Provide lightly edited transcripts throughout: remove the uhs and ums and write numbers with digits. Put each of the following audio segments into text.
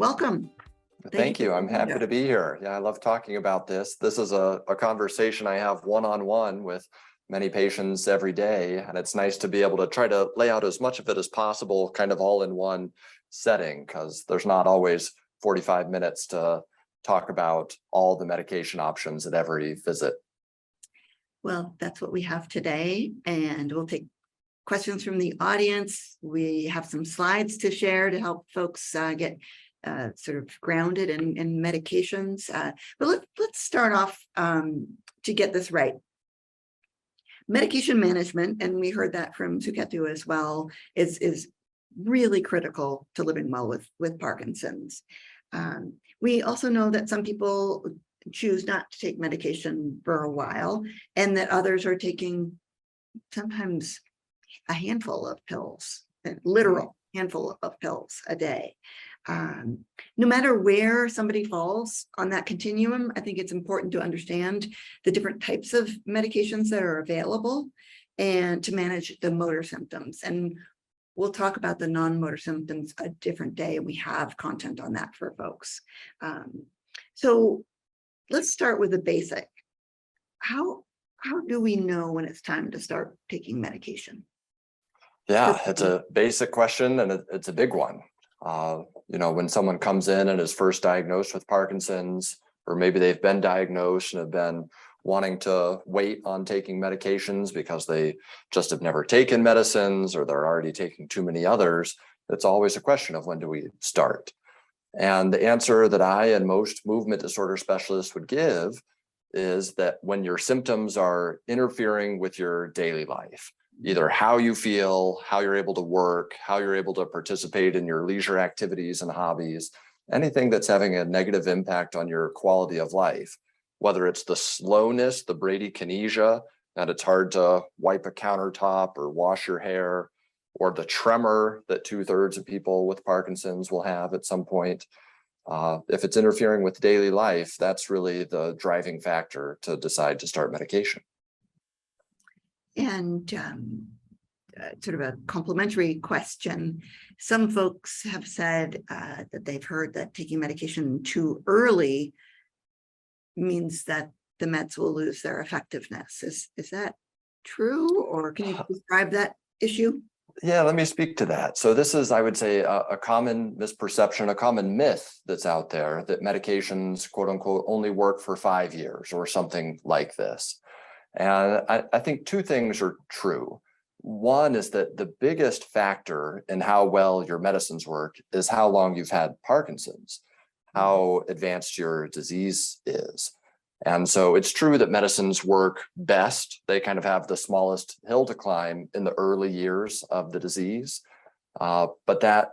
welcome. Thank you. I'm happy to be here. Yeah, I love talking about this. This is a conversation I have one-on-one with many patients every day, and it's nice to be able to try to lay out as much of it as possible, kind of all in one setting, because there's not always 45 minutes to talk about all the medication options at every visit. Well, that's what we have today, and we'll take questions from the audience. We have some slides to share to help folks get sort of grounded in medications. But let's start off to get this right. Medication management, and we heard that from Suketu as well, is really critical to living well with Parkinson's. We also know that some people choose not to take medication for a while, and that others are taking sometimes a handful of pills, a literal handful of pills a day. No matter where somebody falls on that continuum, I think it's important to understand the different types of medications that are available and to manage the motor symptoms. And we'll talk about the non-motor symptoms a different day, and we have content on that for folks. So let's start with the basic. How do we know when it's time to start taking medication? Yeah, it's a basic question, and it's a big one. When someone comes in and is first diagnosed with Parkinson's, or maybe they've been diagnosed and have been wanting to wait on taking medications because they just have never taken medicines, or they're already taking too many others, it's always a question of when do we start? And the answer that I and most movement disorder specialists would give is that when your symptoms are interfering with your daily life, either how you feel, how you're able to work, how you're able to participate in your leisure activities and hobbies, anything that's having a negative impact on your quality of life, whether it's the slowness, the bradykinesia, that it's hard to wipe a countertop or wash your hair, or the tremor that 2/3 of people with Parkinson's will have at some point. If it's interfering with daily life, that's really the driving factor to decide to start medication. And sort of a complementary question. Some folks have said that they've heard that taking medication too early means that the meds will lose their effectiveness. Is that true, or can you describe that issue? Yeah, let me speak to that. So this is, I would say, a common misperception, a common myth that's out there, that medications, quote unquote, only work for 5 years or something like this. And I think two things are true. One is that the biggest factor in how well your medicines work is how long you've had Parkinson's, how advanced your disease is. And so it's true that medicines work best. They kind of have the smallest hill to climb in the early years of the disease. But that,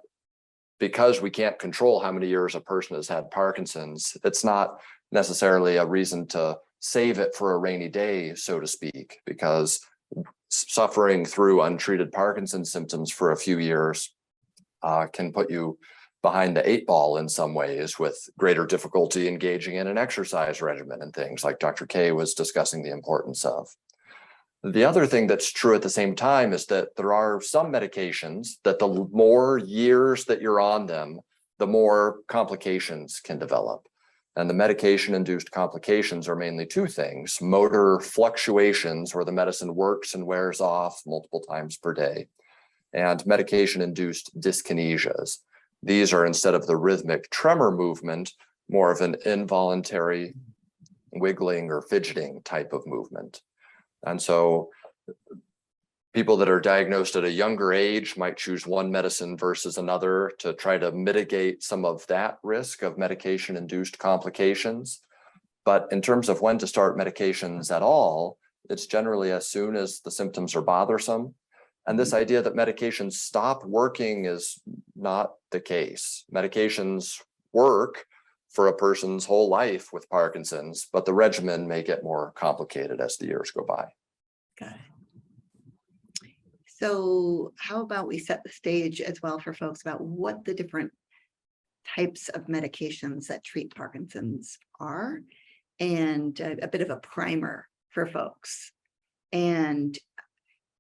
because we can't control how many years a person has had Parkinson's, it's not necessarily a reason to save it for a rainy day, so to speak, because suffering through untreated Parkinson's symptoms for a few years can put you behind the 8 ball in some ways, with greater difficulty engaging in an exercise regimen and things like Dr. K was discussing the importance of. The other thing that's true at the same time is that there are some medications that the more years that you're on them, the more complications can develop. And the medication-induced complications are mainly two things: motor fluctuations, where the medicine works and wears off multiple times per day, and medication-induced dyskinesias. These are, instead of the rhythmic tremor movement, more of an involuntary wiggling or fidgeting type of movement. And so people that are diagnosed at a younger age might choose one medicine versus another to try to mitigate some of that risk of medication-induced complications. But in terms of when to start medications at all, it's generally as soon as the symptoms are bothersome. And this idea that medications stop working is not the case. Medications work for a person's whole life with Parkinson's, but the regimen may get more complicated as the years go by. Got it. So how about we set the stage as well for folks about what the different types of medications that treat Parkinson's are, and a bit of a primer for folks. And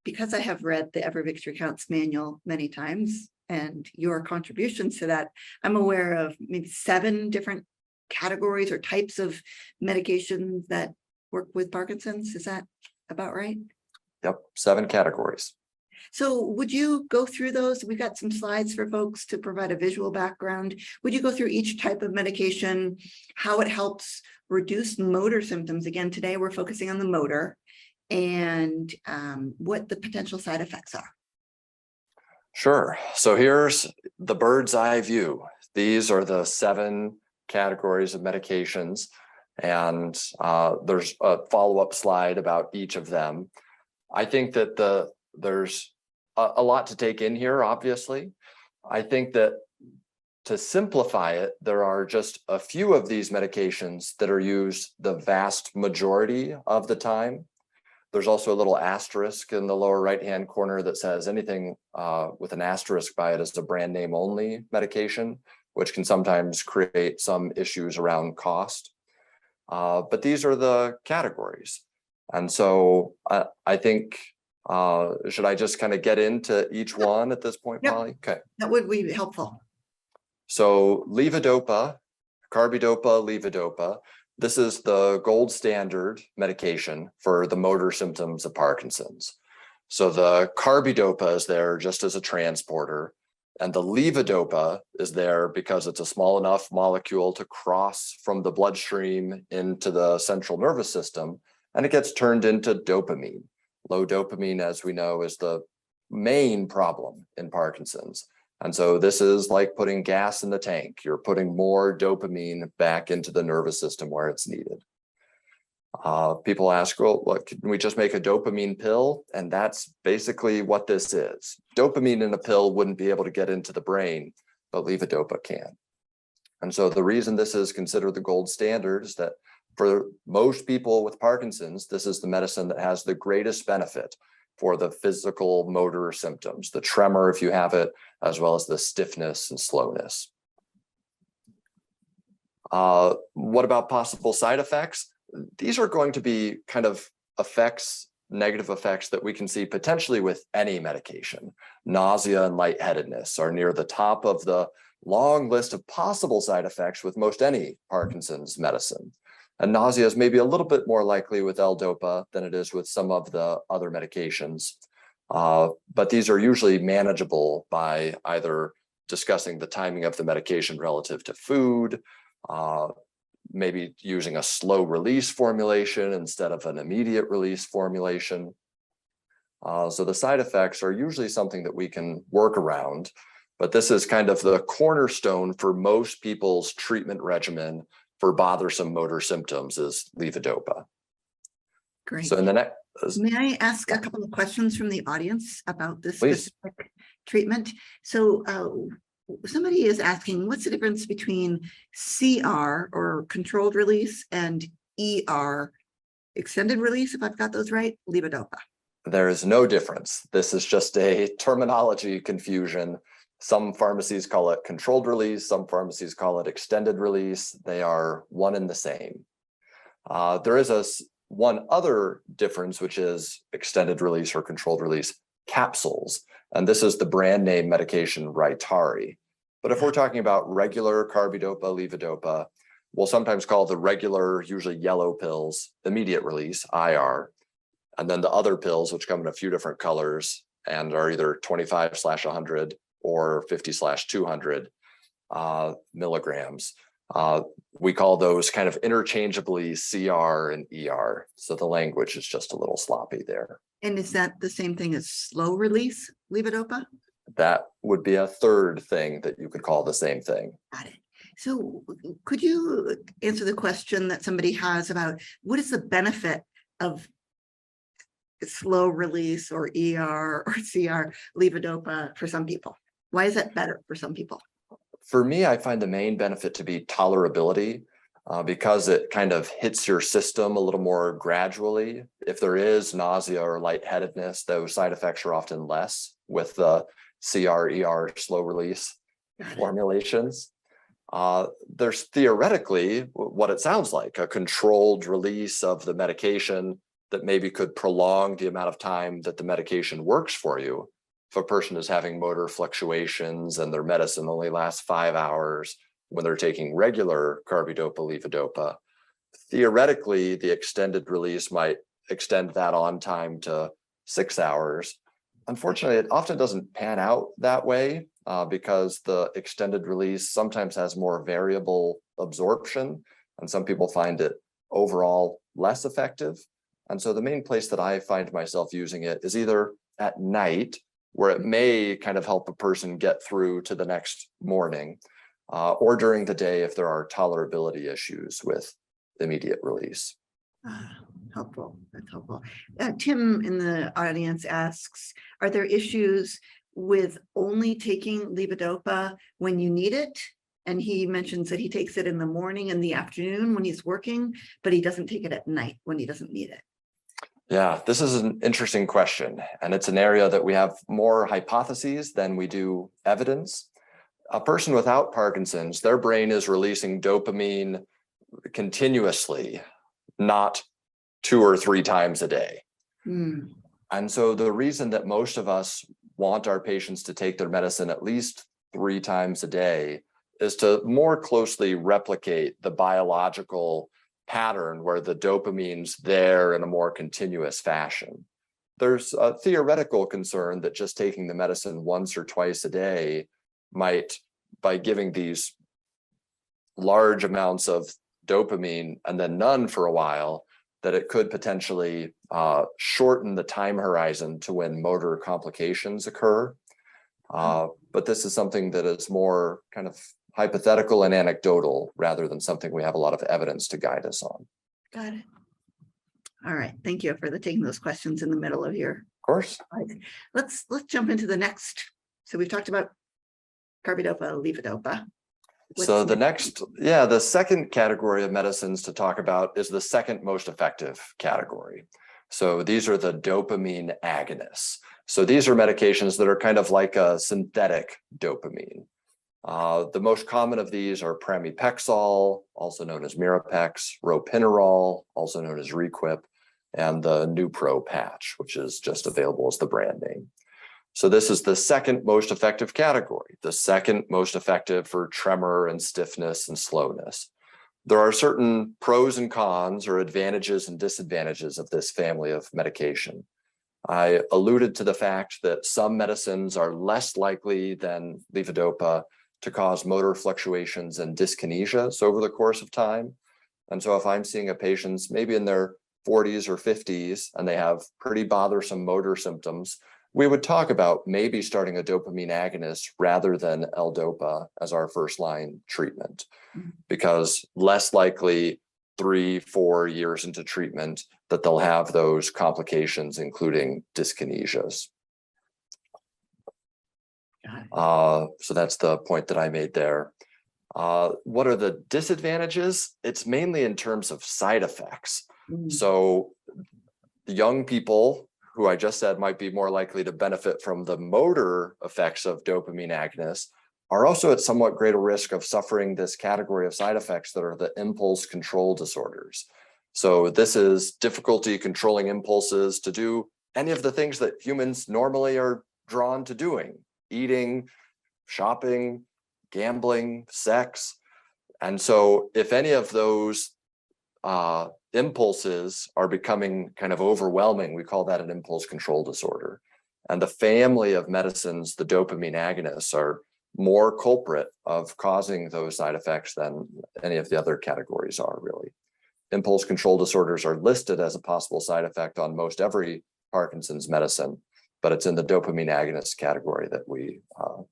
because I have read the Every Victory Counts manual many times, and your contributions to that. I'm aware of maybe 7 different categories or types of medications that work with Parkinson's. Is that about right? Yep, 7 categories. So would you go through those? We've got some slides for folks to provide a visual background. Would you go through each type of medication, how it helps reduce motor symptoms? Again, today we're focusing on the motor, and what the potential side effects are. Sure. So here's the bird's eye view. These are the 7 categories of medications, and there's a follow-up slide about each of them. I think that there's a lot to take in here, obviously. I think that to simplify it, there are just a few of these medications that are used the vast majority of the time. There's also a little asterisk in the lower right-hand corner that says anything with an asterisk by it is a brand name only medication, which can sometimes create some issues around cost. But these are the categories. And so I think, should I just kind of get into each one at this point, Yep. Polly? Okay. That would be helpful. So levodopa, carbidopa, levodopa, this is the gold standard medication for the motor symptoms of Parkinson's. So the carbidopa is there just as a transporter, and the levodopa is there because it's a small enough molecule to cross from the bloodstream into the central nervous system, and it gets turned into dopamine. Low dopamine, as we know, is the main problem in Parkinson's. And so this is like putting gas in the tank. You're putting more dopamine back into the nervous system where it's needed. People ask, well, look, can we just make a dopamine pill? And that's basically what this is. Dopamine in a pill wouldn't be able to get into the brain, but levodopa can. And so the reason this is considered the gold standard is that for most people with Parkinson's, this is the medicine that has the greatest benefit for the physical motor symptoms, the tremor if you have it, as well as the stiffness and slowness. What about possible side effects? These are going to be kind of effects, negative effects that we can see potentially with any medication. Nausea and lightheadedness are near the top of the long list of possible side effects with most any Parkinson's medicine. And nausea is maybe a little bit more likely with L-Dopa than it is with some of the other medications. But these are usually manageable by either discussing the timing of the medication relative to food, maybe using a slow release formulation instead of an immediate release formulation. So the side effects are usually something that we can work around, but this is kind of the cornerstone for most people's treatment regimen for bothersome motor symptoms is levodopa. Great. So in the next, may I ask a couple of questions from the audience about this Please. specific treatment? So somebody is asking, what's the difference between CR or controlled release and ER, extended release, if I've got those right, levodopa? There is no difference. This is just a terminology confusion. Some pharmacies call it controlled release, some pharmacies call it extended release. They are one and the same. There is one other difference, which is extended release or controlled release capsules. And this is the brand name medication Rytary. But if we're talking about regular carbidopa, levodopa, we'll sometimes call the regular, usually yellow pills, immediate release, IR. And then the other pills, which come in a few different colors and are either 25/100 or 50/200 milligrams. We call those kind of interchangeably CR and ER. So the language is just a little sloppy there. And is that the same thing as slow release levodopa? That would be a third thing that you could call the same thing. Got it. So could you answer the question that somebody has about what is the benefit of slow release or ER or CR levodopa for some people? Why is that better for some people? For me, I find the main benefit to be tolerability because it kind of hits your system a little more gradually. If there is nausea or lightheadedness, those side effects are often less with the CR, ER slow release formulations. There's theoretically what it sounds like, a controlled release of the medication that maybe could prolong the amount of time that the medication works for you. if a person is having motor fluctuations and their medicine only lasts 5 hours when they're taking regular carbidopa, levodopa, theoretically, the extended release might extend that on time to 6 hours. Unfortunately, it often doesn't pan out that way because the extended release sometimes has more variable absorption, and some people find it overall less effective. And so the main place that I find myself using it is either at night, where it may kind of help a person get through to the next morning, or during the day if there are tolerability issues with immediate release. Helpful. That's helpful. Tim in the audience asks, are there issues with only taking levodopa when you need it? And he mentions that he takes it in the morning and the afternoon when he's working, but he doesn't take it at night when he doesn't need it. Yeah, this is an interesting question, and it's an area that we have more hypotheses than we do evidence. A person without Parkinson's, their brain is releasing dopamine continuously, not 2 or 3 times a day. And so the reason that most of us want our patients to take their medicine at least 3 times a day is to more closely replicate the biological pattern where the dopamine's there in a more continuous fashion. There's a theoretical concern that just taking the medicine once or twice a day might, by giving these large amounts of dopamine and then none for a while, that it could potentially shorten the time horizon to when motor complications occur. But this is something that is more kind of hypothetical and anecdotal rather than something we have a lot of evidence to guide us on. Got it. All right. Thank you for taking those questions in the middle of your. Of course. Let's jump into the next. So we've talked about carbidopa, levodopa. So the second category of medicines to talk about is the second most effective category. So these are the dopamine agonists. So these are medications that are kind of like a synthetic dopamine. The most common of these are pramipexole, also known as Mirapex, ropinirole, also known as Requip, and the Nupro patch, which is just available as the brand name. So this is the second most effective category, the second most effective for tremor and stiffness and slowness. There are certain pros and cons or advantages and disadvantages of this family of medication. I alluded to the fact that some medicines are less likely than levodopa to cause motor fluctuations and dyskinesias over the course of time. And so if I'm seeing a patient maybe in their 40s or 50s and they have pretty bothersome motor symptoms, we would talk about maybe starting a dopamine agonist rather than L-Dopa as our first line treatment, because less likely 3-4 years into treatment that they'll have those complications, including dyskinesias. So that's the point that I made there. What are the disadvantages? It's mainly in terms of side effects. So the young people who I just said might be more likely to benefit from the motor effects of dopamine agonists are also at somewhat greater risk of suffering this category of side effects that are the impulse control disorders. So this is difficulty controlling impulses to do any of the things that humans normally are drawn to doing: eating, shopping, gambling, sex. And so if any of those impulses are becoming kind of overwhelming, we call that an impulse control disorder. And the family of medicines, the dopamine agonists, are more culprit of causing those side effects than any of the other categories are, really. Impulse control disorders are listed as a possible side effect on most every Parkinson's medicine, but it's in the dopamine agonist category that we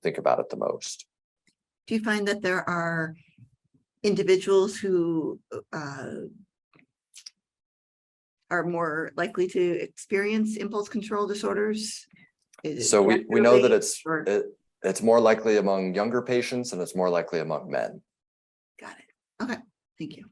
think about it the most. Do you find that there are individuals who are more likely to experience impulse control disorders? So we know that it's more likely among younger patients and it's more likely among men. Got it. Okay, thank you.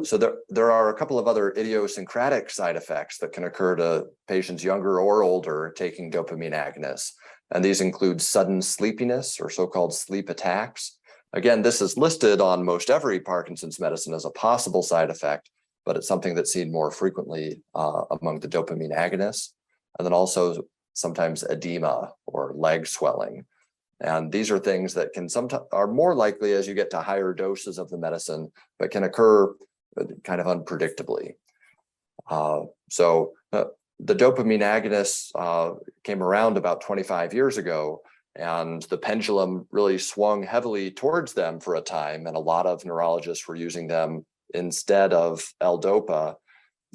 So there are a couple of other idiosyncratic side effects that can occur to patients younger or older taking dopamine agonists. And these include sudden sleepiness or so-called sleep attacks. Again, this is listed on most every Parkinson's medicine as a possible side effect, but it's something that's seen more frequently among the dopamine agonists. and then also sometimes edema or leg swelling. And these are things that can sometimes are more likely as you get to higher doses of the medicine, but can occur kind of unpredictably. The dopamine agonists came around about 25 years ago, and the pendulum really swung heavily towards them for a time, and a lot of neurologists were using them instead of L-Dopa.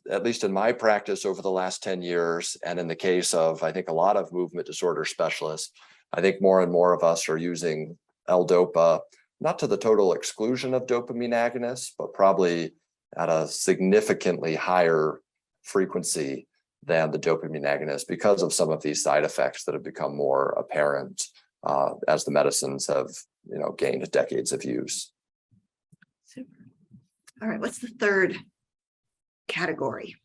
At least in my practice over the last 10 years, and in the case of, I think, a lot of movement disorder specialists, I think more and more of us are using L-Dopa, not to the total exclusion of dopamine agonists, but probably at a significantly higher frequency than the dopamine agonists because of some of these side effects that have become more apparent as the medicines have, gained decades of use. Super. All right, what's the third category?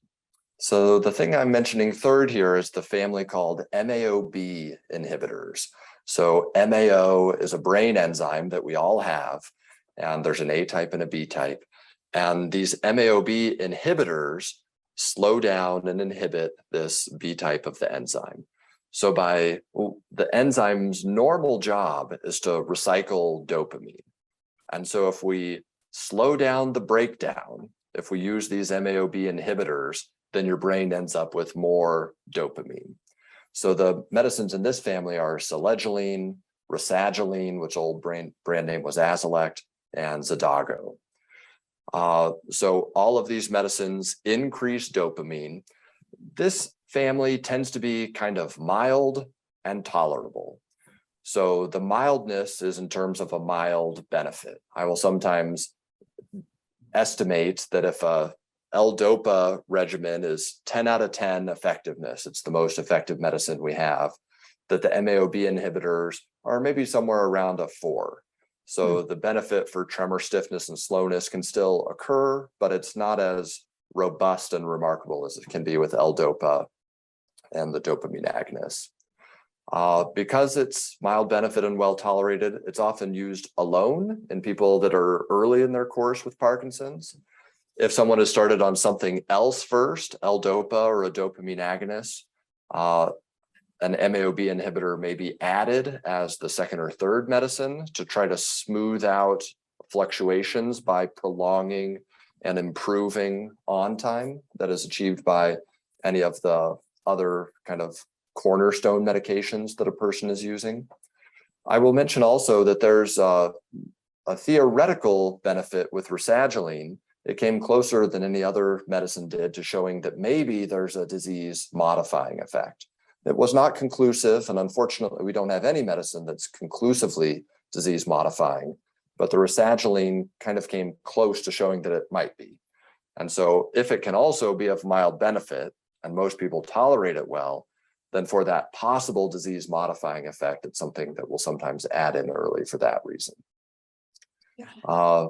So the thing I'm mentioning third here is the family called MAO-B inhibitors. So MAO is a brain enzyme that we all have, and there's an A type and a B type. And these MAO-B inhibitors slow down and inhibit this B type of the enzyme. So the enzyme's normal job is to recycle dopamine. And so if we slow down the breakdown, if we use these MAO-B inhibitors, then your brain ends up with more dopamine. So the medicines in this family are selegiline, rasagiline, which old brand name was Azilect, and Xadago. So all of these medicines increase dopamine. This family tends to be kind of mild and tolerable. So the mildness is in terms of a mild benefit. I will sometimes estimate that if a L-Dopa regimen is 10 out of 10 effectiveness, it's the most effective medicine we have, that the MAO-B inhibitors are maybe somewhere around a 4. So the benefit for tremor, stiffness, and slowness can still occur, but it's not as robust and remarkable as it can be with L-Dopa and the dopamine agonists. Because it's mild benefit and well tolerated, it's often used alone in people that are early in their course with Parkinson's. If someone has started on something else first, L-Dopa or a dopamine agonist, an MAO-B inhibitor may be added as the second or third medicine to try to smooth out fluctuations by prolonging and improving on time that is achieved by any of the other kind of cornerstone medications that a person is using. I will mention also that there's a theoretical benefit with rasagiline. It came closer than any other medicine did to showing that maybe there's a disease modifying effect. It was not conclusive, and unfortunately, we don't have any medicine that's conclusively disease modifying, but the rasagiline kind of came close to showing that it might be. And so if it can also be of mild benefit, and most people tolerate it well, then for that possible disease modifying effect, it's something that we'll sometimes add in early for that reason. Yeah.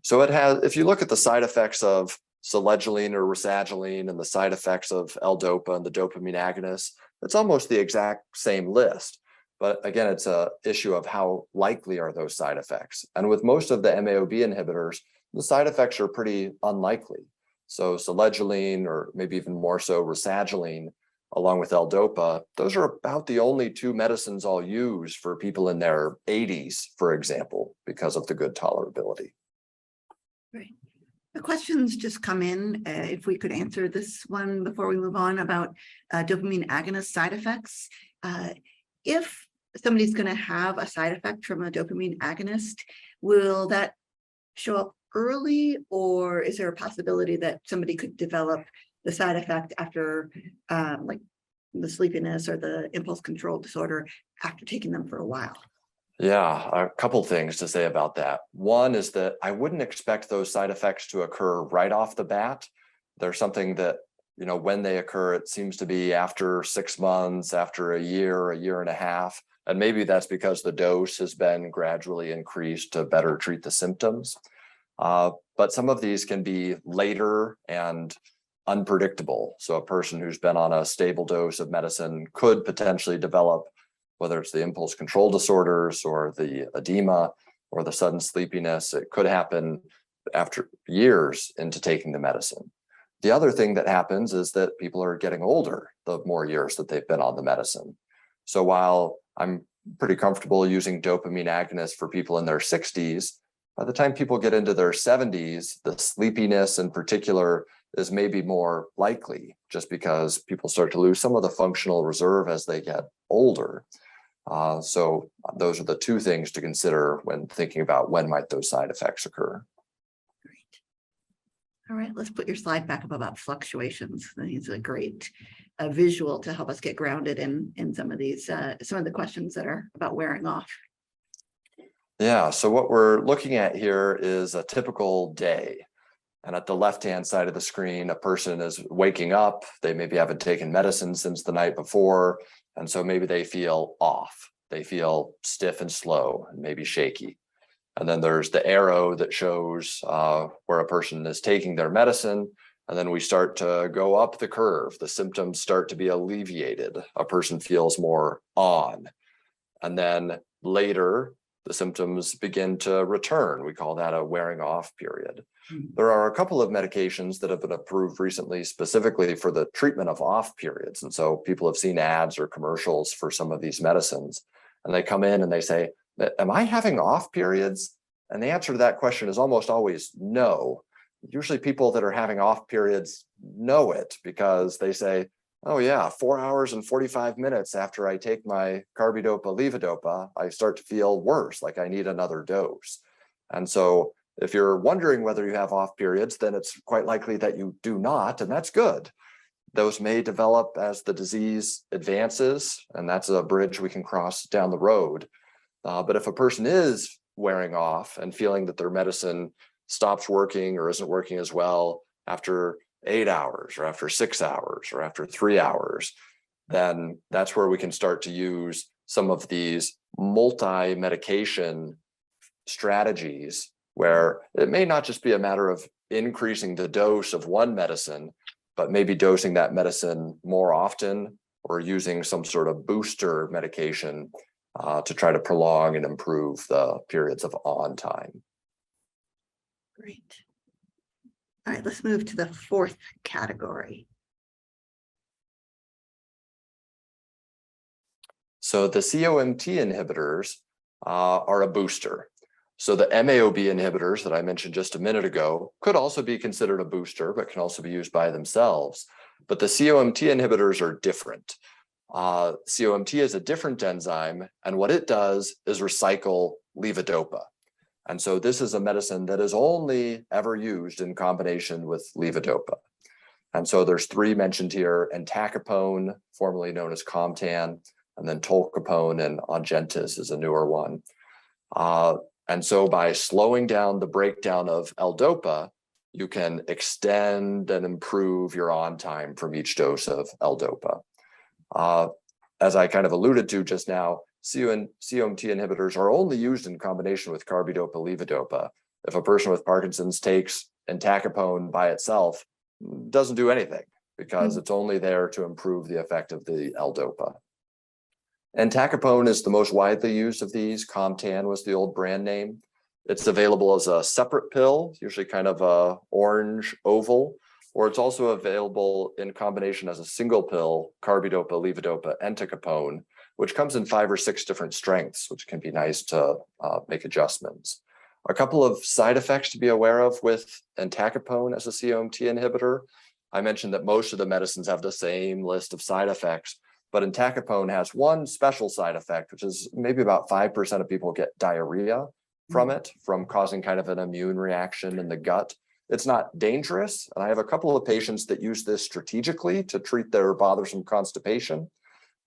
So it has, if you look at the side effects of selegiline or rasagiline and the side effects of L-Dopa and the dopamine agonists, it's almost the exact same list. But again, it's an issue of how likely are those side effects. And with most of the MAO-B inhibitors, the side effects are pretty unlikely. So selegiline, or maybe even more so rasagiline, along with L-Dopa, those are about the only two medicines I'll use for people in their 80s, for example, because of the good tolerability. Right. The questions just come in, if we could answer this one before we move on, about dopamine agonist side effects. If somebody's going to have a side effect from a dopamine agonist, will that show up early, or is there a possibility that somebody could develop the side effect after like the sleepiness or the impulse control disorder after taking them for a while? Yeah, a couple things to say about that. One is that I wouldn't expect those side effects to occur right off the bat. There's something that, when they occur, it seems to be after 6 months, after a year and a half. And maybe that's because the dose has been gradually increased to better treat the symptoms. But some of these can be later and unpredictable. So a person who's been on a stable dose of medicine could potentially develop, whether it's the impulse control disorders or the edema or the sudden sleepiness. It could happen after years into taking the medicine. The other thing that happens is that people are getting older the more years that they've been on the medicine. So while I'm pretty comfortable using dopamine agonists for people in their 60s, by the time people get into their 70s, the sleepiness in particular is maybe more likely, just because people start to lose some of the functional reserve as they get older. So those are the two things to consider when thinking about when might those side effects occur. Great. All right, let's put your slide back up about fluctuations. I think it's a great visual to help us get grounded in some of these, some of the questions that are about wearing off. Yeah, so what we're looking at here is a typical day. And at the left-hand side of the screen, a person is waking up. They maybe haven't taken medicine since the night before. And so maybe they feel off. They feel stiff and slow and maybe shaky. And then there's the arrow that shows where a person is taking their medicine. And then we start to go up the curve. The symptoms start to be alleviated. A person feels more on. And then later, the symptoms begin to return. We call that a wearing off period. There are a couple of medications that have been approved recently specifically for the treatment of off periods. And so people have seen ads or commercials for some of these medicines, and they come in and they say, am I having off periods? And the answer to that question is almost always no. Usually people that are having off periods know it, because they say, oh yeah, 4 hours and 45 minutes after I take my Carbidopa, Levodopa, I start to feel worse, like I need another dose. And so if you're wondering whether you have off periods, then it's quite likely that you do not, and that's good. Those may develop as the disease advances, and that's a bridge we can cross down the road. But if a person is wearing off and feeling that their medicine stops working or isn't working as well after 8 hours or after 6 hours or after 3 hours, then that's where we can start to use some of these multi-medication strategies, where it may not just be a matter of increasing the dose of one medicine, but maybe dosing that medicine more often, or using some sort of booster medication to try to prolong and improve the periods of on time. Great. All right, let's move to the fourth category. So the COMT inhibitors are a booster. So the MAO-B inhibitors that I mentioned just a minute ago could also be considered a booster, but can also be used by themselves. But the COMT inhibitors are different. COMT is a different enzyme, and what it does is recycle levodopa. And so this is a medicine that is only ever used in combination with levodopa. And so there's three mentioned here: entacapone, formerly known as COMT, and then tolcapone and Ongentys is a newer one. And so by slowing down the breakdown of L-Dopa, you can extend and improve your on time from each dose of L-Dopa. As I kind of alluded to just now, COMT inhibitors are only used in combination with Carbidopa, Levodopa. If a person with Parkinson's takes entacapone by itself, it doesn't do anything, because it's only there to improve the effect of the L-Dopa. Entacapone is the most widely used of these. COMT was the old brand name. It's available as a separate pill, usually kind of a orange oval, or it's also available in combination as a single pill, Carbidopa, Levodopa, entacapone, which comes in 5 or 6 different strengths, which can be nice to make adjustments. A couple of side effects to be aware of with entacapone as a COMT inhibitor. I mentioned that most of the medicines have the same list of side effects, but entacapone has one special side effect, which is maybe about 5% of people get diarrhea from it, from causing kind of an immune reaction in the gut. It's not dangerous, and I have a couple of patients that use this strategically to treat their bothersome constipation.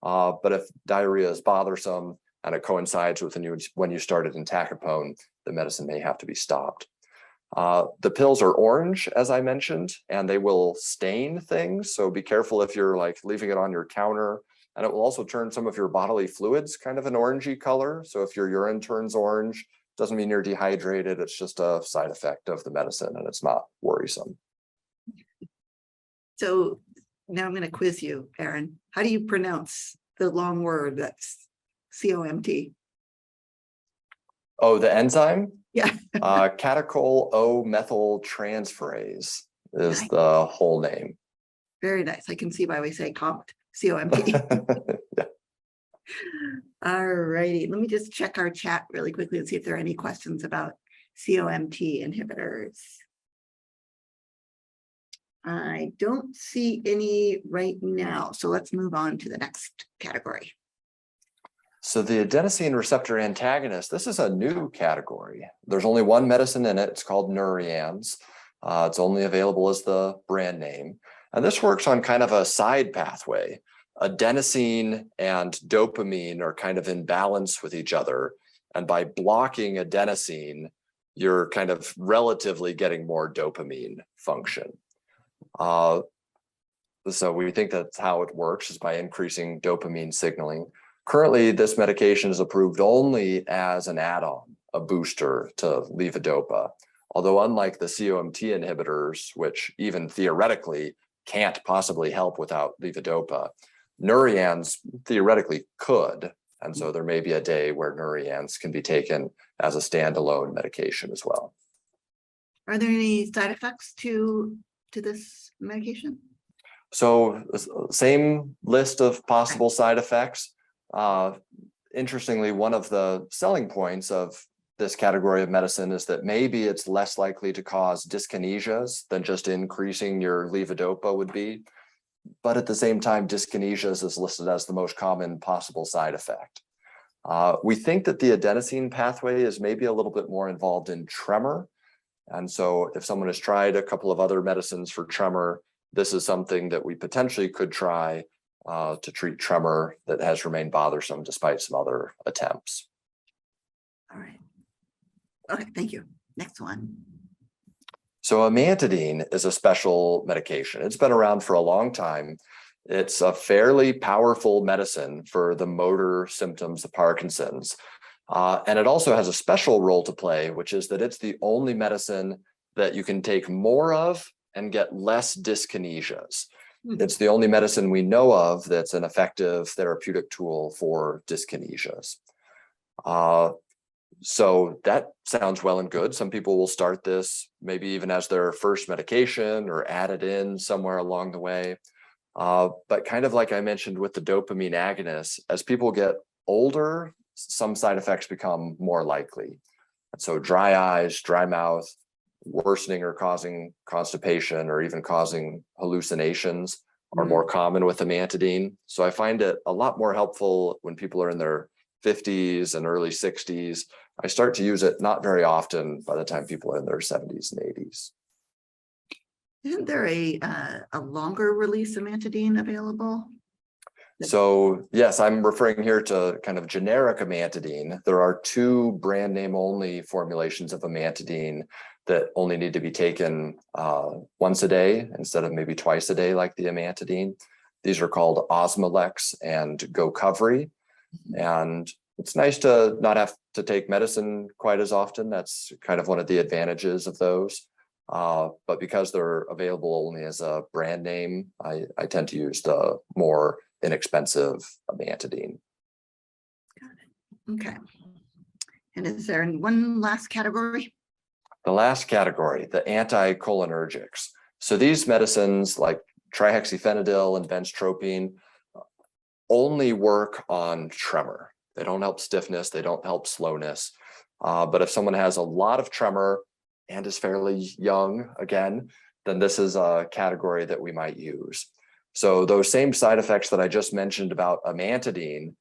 But if diarrhea is bothersome and it coincides with when you started entacapone, the medicine may have to be stopped. The pills are orange, as I mentioned, and they will stain things. So be careful if you're like leaving it on your counter, and it will also turn some of your bodily fluids kind of an orangey color. So if your urine turns orange, doesn't mean you're dehydrated. It's just a side effect of the medicine, and it's not worrisome. So now I'm going to quiz you, Aaron. How do you pronounce the long word that's COMT? Oh, the enzyme? Yeah. Catechol O-methyl transferase. is Nice. the whole name. Very nice. I can see why we say COMT, COMT. Yeah. All righty. Let me just check our chat really quickly and see if there are any questions about COMT inhibitors. I don't see any right now, so let's move on to the next category. So the adenosine receptor antagonist, this is a new category. There's only one medicine in it. It's called Nurians. It's only available as the brand name. And this works on kind of a side pathway. Adenosine and dopamine are kind of in balance with each other. And by blocking adenosine, you're kind of relatively getting more dopamine function. So we think that's how it works, is by increasing dopamine signaling. Currently, this medication is approved only as an add-on, a booster to levodopa. Although unlike the COMT inhibitors, which even theoretically can't possibly help without levodopa, Nurians theoretically could. And so there may be a day where Nurians can be taken as a standalone medication as well. Are there any side effects to this medication? So same list of possible side effects. Interestingly, one of the selling points of this category of medicine is that maybe it's less likely to cause dyskinesias than just increasing your levodopa would be. But at the same time, dyskinesias is listed as the most common possible side effect. We think that the adenosine pathway is maybe a little bit more involved in tremor. And so if someone has tried a couple of other medicines for tremor, this is something that we potentially could try to treat tremor that has remained bothersome despite some other attempts. All right. Okay, thank you. Next one. So amantadine is a special medication. It's been around for a long time. It's a fairly powerful medicine for the motor symptoms of Parkinson's. And it also has a special role to play, which is that it's the only medicine that you can take more of and get less dyskinesias. It's the only medicine we know of that's an effective therapeutic tool for dyskinesias. So that sounds well and good. Some people will start this maybe even as their first medication or add it in somewhere along the way. But kind of like I mentioned with the dopamine agonists, as people get older, some side effects become more likely. And so dry eyes, dry mouth, worsening or causing constipation or even causing hallucinations are more common with amantadine. So I find it a lot more helpful when people are in their 50s and early 60s. I start to use it not very often by the time people are in their 70s and 80s. Isn't there a longer release amantadine available? So yes, I'm referring here to kind of generic amantadine. There are two brand name only formulations of amantadine that only need to be taken once a day instead of maybe twice a day like the amantadine. These are called Osmolex and GoCovery. And it's nice to not have to take medicine quite as often. That's kind of one of the advantages of those. But because they're available only as a brand name, I tend to use the more inexpensive amantadine. Got it. Okay. And is there one last category? The last category, the anticholinergics. So these medicines like trihexyphenidyl and benztropine only work on tremor. They don't help stiffness. They don't help slowness. But if someone has a lot of tremor and is fairly young, again, then this is a category that we might use. So those same side effects that I just mentioned about amantadine,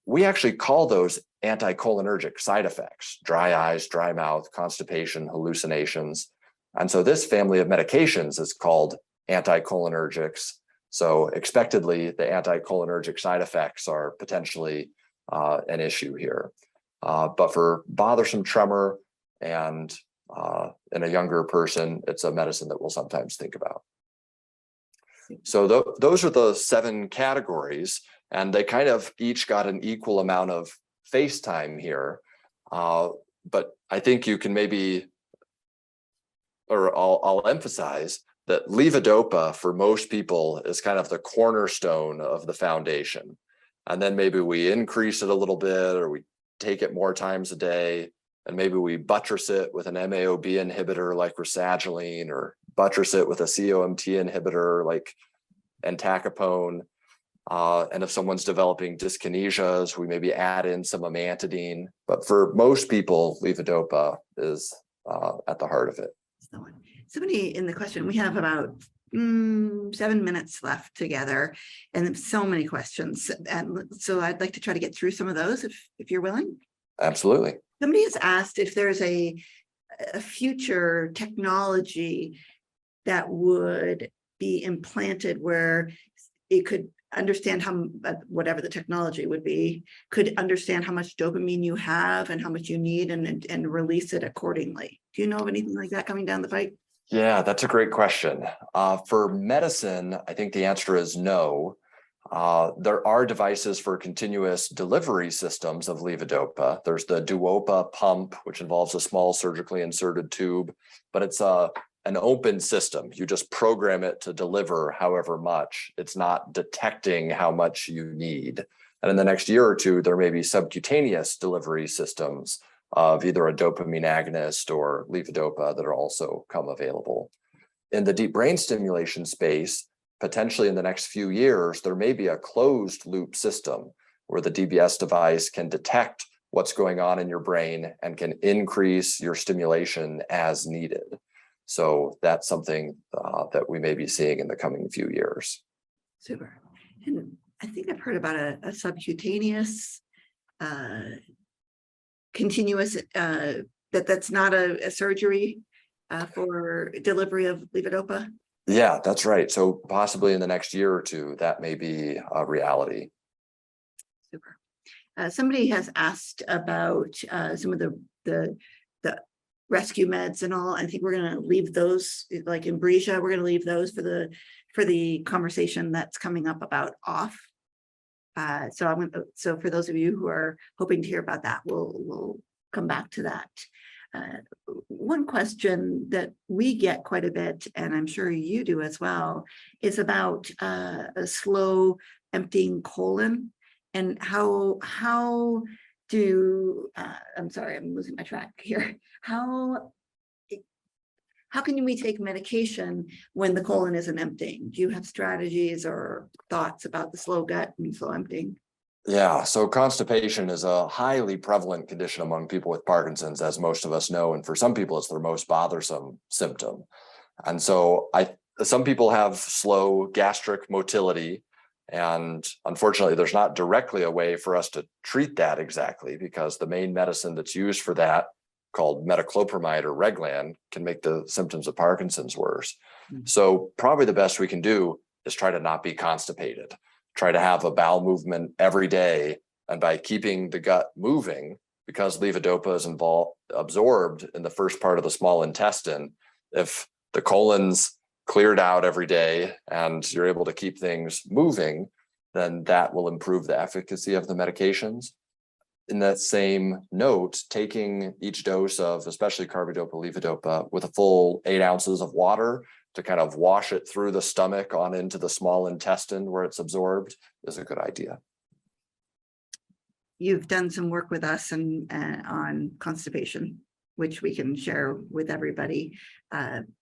we actually call those anticholinergic side effects: dry eyes, dry mouth, constipation, hallucinations. And so this family of medications is called anticholinergics. So expectedly, the anticholinergic side effects are potentially an issue here. But for bothersome tremor and in a younger person, it's a medicine that we'll sometimes think about. So those are the 7 categories, and they kind of each got an equal amount of face time here. But I think you can maybe, or I'll emphasize that levodopa for most people is kind of the cornerstone of the foundation. And then maybe we increase it a little bit, or we take it more times a day, and maybe we buttress it with an MAO-B inhibitor like rasagiline, or buttress it with a COMT inhibitor like entacapone. And if someone's developing dyskinesias, we maybe add in some amantadine. But for most people, levodopa is at the heart of it. Somebody in the question, we have about 7 minutes left together, and so many questions. And so I'd like to try to get through some of those if you're willing. Absolutely. Somebody has asked if there's a future technology that would be implanted where it could understand how, whatever the technology would be, could understand how much dopamine you have and how much you need, and release it accordingly. Do you know of anything like that coming down the pike? Yeah, that's a great question. For medicine, I think the answer is no. There are devices for continuous delivery systems of levodopa. There's the Duopa pump, which involves a small surgically inserted tube, but it's an open system. You just program it to deliver however much. It's not detecting how much you need. And in the next year or two, there may be subcutaneous delivery systems of either a dopamine agonist or levodopa that are also come available. In the deep brain stimulation space, potentially in the next few years, there may be a closed loop system where the DBS device can detect what's going on in your brain and can increase your stimulation as needed. So that's something that we may be seeing in the coming few years. Super. And I think I've heard about a subcutaneous continuous, that's not a surgery for delivery of levodopa? Yeah, that's right. So possibly in the next year or two, that may be a reality. Super. Somebody has asked about some of the rescue meds and all. I think we're going to leave those, like Inbrija, we're going to leave those for the conversation that's coming up about off. So for those of you who are hoping to hear about that, we'll come back to that. One question that we get quite a bit, and I'm sure you do as well, is about a slow emptying colon, and how do I'm sorry, I'm losing my track here. How can we take medication when the colon isn't emptying? Do you have strategies or thoughts about the slow gut and slow emptying? Yeah, so constipation is a highly prevalent condition among people with Parkinson's, as most of us know, and for some people, it's their most bothersome symptom. And so some people have slow gastric motility, and unfortunately, there's not directly a way for us to treat that exactly, because the main medicine that's used for that, called metoclopramide or Reglan, can make the symptoms of Parkinson's worse. Mm-hmm. So probably the best we can do is try to not be constipated. Try to have a bowel movement every day, and by keeping the gut moving, because levodopa is absorbed in the first part of the small intestine, if the colon's cleared out every day and you're able to keep things moving, then that will improve the efficacy of the medications. In that same note, taking each dose of especially carbidopa, levodopa with a full 8 ounces of water to kind of wash it through the stomach on into the small intestine where it's absorbed is a good idea. You've done some work with us on constipation, which we can share with everybody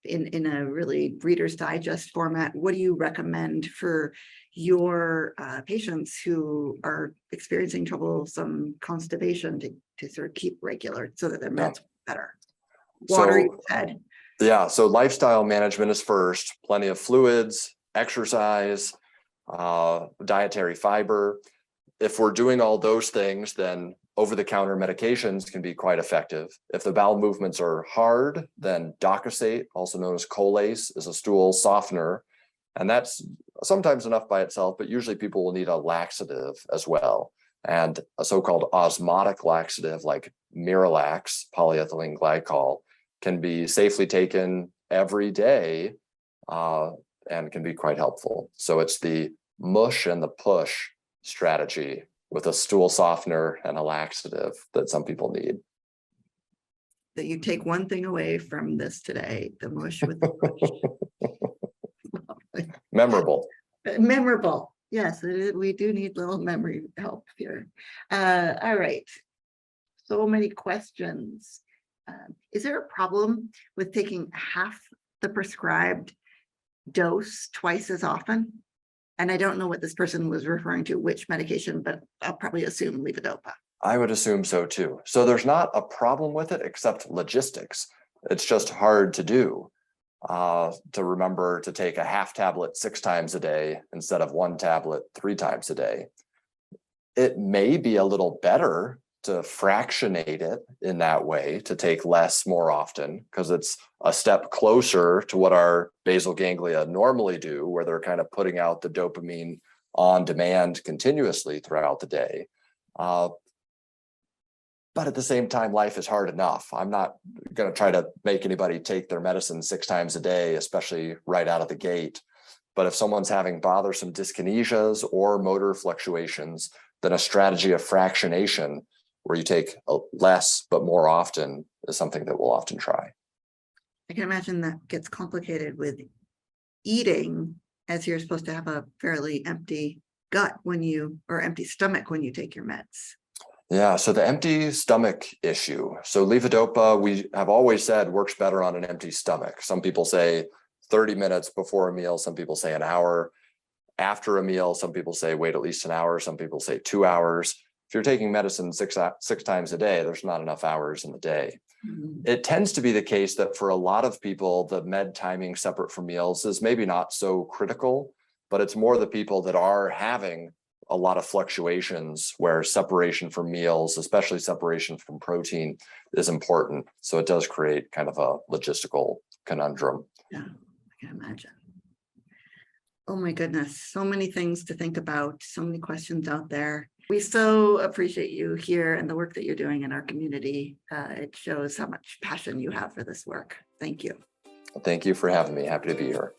in a really Reader's Digest format. What do you recommend for your patients who are experiencing troublesome constipation to sort of keep regular so that their meds better? Water, you said. Yeah, so lifestyle management is first. Plenty of fluids, exercise, dietary fiber. If we're doing all those things, then over-the-counter medications can be quite effective. If the bowel movements are hard, then docosate, also known as Colace, is a stool softener. And that's sometimes enough by itself, but usually people will need a laxative as well. And a so-called osmotic laxative like Miralax, polyethylene glycol, can be safely taken every day and can be quite helpful. So it's the mush and the push strategy with a stool softener and a laxative that some people need. That you take one thing away from this today, the mush with the push. Memorable. Memorable. Yes, we do need little memory help here. All right. So many questions. Is there a problem with taking half the prescribed dose twice as often? And I don't know what this person was referring to, which medication, but I'll probably assume levodopa. I would assume so too. So there's not a problem with it except logistics. It's just hard to do. To remember to take a half tablet 6 times a day instead of 1 tablet 3 times a day. It may be a little better to fractionate it in that way, to take less more often, because it's a step closer to what our basal ganglia normally do, where they're kind of putting out the dopamine on demand continuously throughout the day. But at the same time, life is hard enough. I'm not going to try to make anybody take their medicine 6 times a day, especially right out of the gate. But if someone's having bothersome dyskinesias or motor fluctuations, then a strategy of fractionation, where you take less but more often, is something that we'll often try. I can imagine that gets complicated with eating, as you're supposed to have a fairly empty gut or empty stomach when you take your meds. Yeah, so the empty stomach issue. So levodopa, we have always said, works better on an empty stomach. Some people say 30 minutes before a meal. Some people say an hour after a meal. Some people say wait at least an hour. Some people say 2 hours. If you're taking medicine six times a day, there's not enough hours in the day. Mm-hmm. It tends to be the case that for a lot of people, the med timing separate from meals is maybe not so critical, but it's more the people that are having a lot of fluctuations where separation from meals, especially separation from protein, is important. So it does create kind of a logistical conundrum. Yeah, I can imagine. Oh my goodness, so many things to think about, so many questions out there. We so appreciate you here and the work that you're doing in our community. It shows how much passion you have for this work. Thank you. Thank you for having me. Happy to be here.